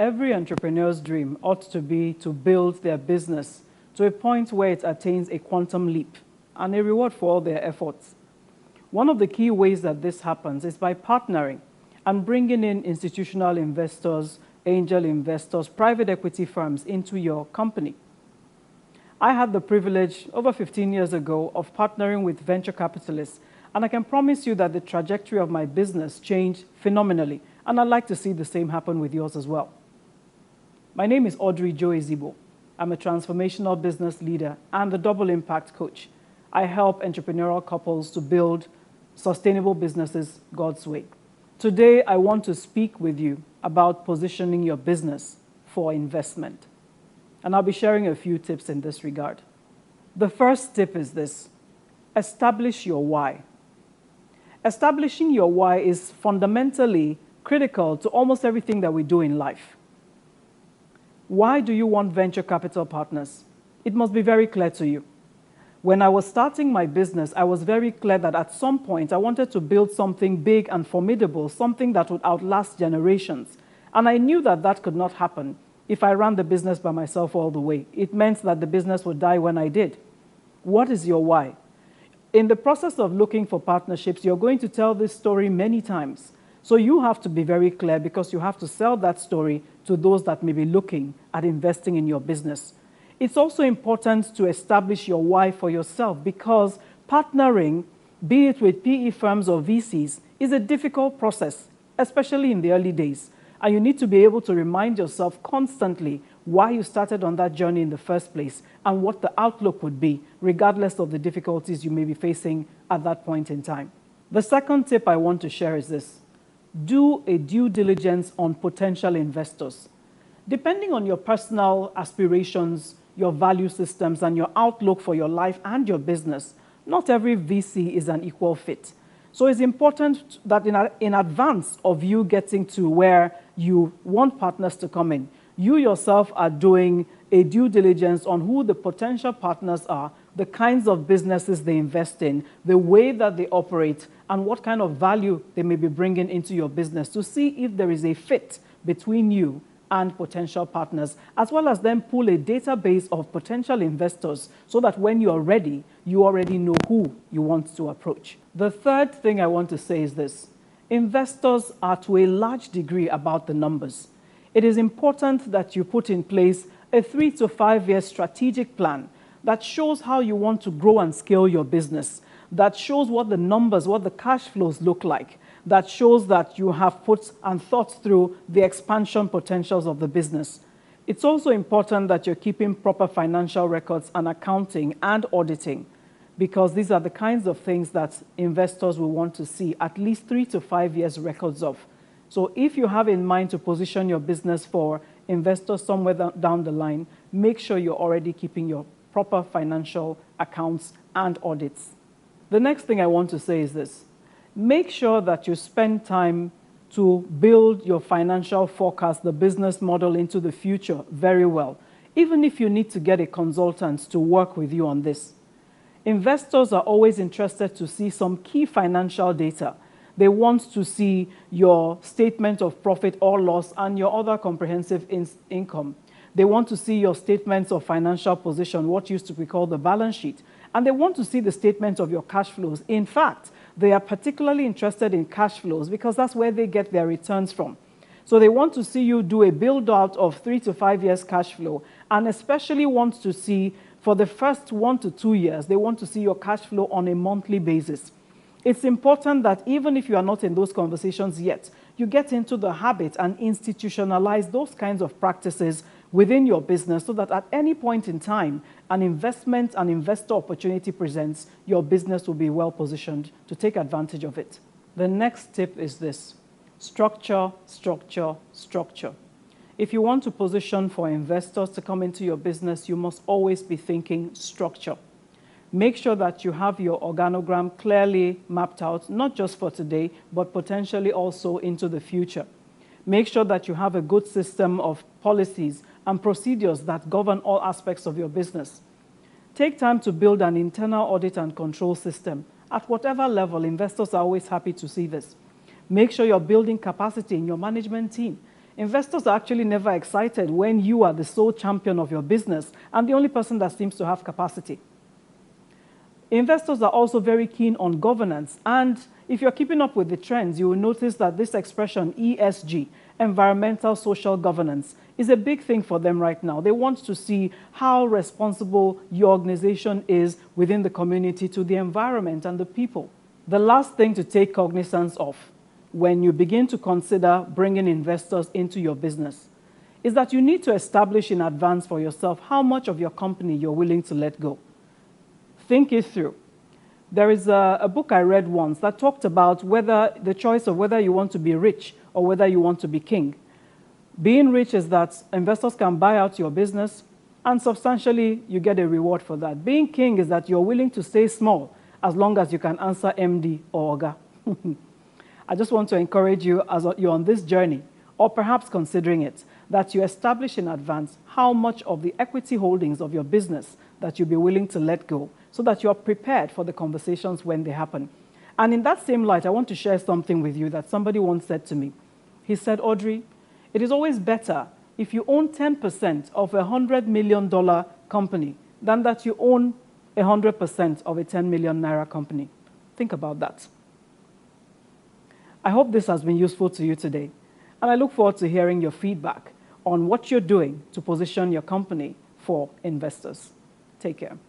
Every entrepreneur's dream ought to be to build their business to a point where it attains a quantum leap and a reward for all their efforts. One of the key ways that this happens is by partnering and bringing in institutional investors, angel investors, private equity firms into your company. I had the privilege over 15 years ago of partnering with venture capitalists, and I can promise you that the trajectory of my business changed phenomenally, and I'd like to see the same happen with yours as well. My name is Joe-Ezigbo. I'm a transformational business leader and the double impact coach. I help entrepreneurial couples to build sustainable businesses God's way. Today, I want to speak with you about positioning your business for investment. And I'll be sharing a few tips in this regard. The first tip is this: establish your why. Establishing your why is fundamentally critical to almost everything that we do in life. Why do you want venture capital partners? It must be very clear to you. When I was starting my business, I was very clear that at some point I wanted to build something big and formidable, something that would outlast generations. And I knew that that could not happen if I ran the business by myself all the way. It meant that the business would die when I did. What is your why? In the process of looking for partnerships, you're going to tell this story many times. So you have to be very clear, because you have to sell that story to those that may be looking at investing in your business. It's also important to establish your why for yourself, because partnering, be it with PE firms or VCs, is a difficult process, especially in the early days. And you need to be able to remind yourself constantly why you started on that journey in the first place and what the outlook would be, regardless of the difficulties you may be facing at that point in time. The second tip I want to share is this: do a due diligence on potential investors. Depending on your personal aspirations, your value systems, and your outlook for your life and your business, not every VC is an equal fit. So it's important that in advance of you getting to where you want partners to come in, you yourself are doing a due diligence on who the potential partners are, the kinds of businesses they invest in, the way that they operate, and what kind of value they may be bringing into your business, to see if there is a fit between you and potential partners, as well as then pull a database of potential investors so that when you are ready, you already know who you want to approach. The third thing I want to say is this: investors are to a large degree about the numbers. It is important that you put in place a 3 to 5 year strategic plan that shows how you want to grow and scale your business, that shows what the numbers, what the cash flows look like, that shows that you have put and thought through the expansion potentials of the business. It's also important that you're keeping proper financial records and accounting and auditing, because these are the kinds of things that investors will want to see at least 3 to 5 years records of. So if you have in mind to position your business for investors somewhere down the line, make sure you're already keeping your proper financial accounts and audits. The next thing I want to say is this: make sure that you spend time to build your financial forecast, the business model into the future very well, even if you need to get a consultant to work with you on this. Investors are always interested to see some key financial data. They want to see your statement of profit or loss and your other comprehensive income. They want to see your statements of financial position, what used to be called the balance sheet. And they want to see the statement of your cash flows. In fact, they are particularly interested in cash flows because that's where they get their returns from. So they want to see you do a build-out of 3 to 5 years cash flow, and especially want to see, for the first 1 to 2 years, they want to see your cash flow on a monthly basis. It's important that even if you are not in those conversations yet, you get into the habit and institutionalize those kinds of practices within your business, so that at any point in time an investment, an investor opportunity presents, your business will be well positioned to take advantage of it. The next tip is this: structure, structure, structure. If you want to position for investors to come into your business, you must always be thinking structure. Make sure that you have your organogram clearly mapped out, not just for today, but potentially also into the future. Make sure that you have a good system of policies and procedures that govern all aspects of your business. Take time to build an internal audit and control system. At whatever level, investors are always happy to see this. Make sure you're building capacity in your management team. Investors are actually never excited when you are the sole champion of your business and the only person that seems to have capacity. Investors are also very keen on governance, and if you're keeping up with the trends, you will notice that this expression ESG, environmental social governance, is a big thing for them right now. They want to see how responsible your organization is within the community to the environment and the people. The last thing to take cognizance of when you begin to consider bringing investors into your business is that you need to establish in advance for yourself how much of your company you're willing to let go. Think it through. There is a book I read once that talked about the choice of whether you want to be rich or whether you want to be king. Being rich is that investors can buy out your business and substantially you get a reward for that. Being king is that you're willing to stay small as long as you can answer MD or Oga. I just want to encourage you as you're on this journey, or perhaps considering it, that you establish in advance how much of the equity holdings of your business that you'll be willing to let go, so that you're prepared for the conversations when they happen. And in that same light, I want to share something with you that somebody once said to me. He said, Audrey, it is always better if you own 10% of a $100 million company than that you own 100% of a 10 million naira company. Think about that. I hope this has been useful to you today, and I look forward to hearing your feedback on what you're doing to position your company for investors. Take care.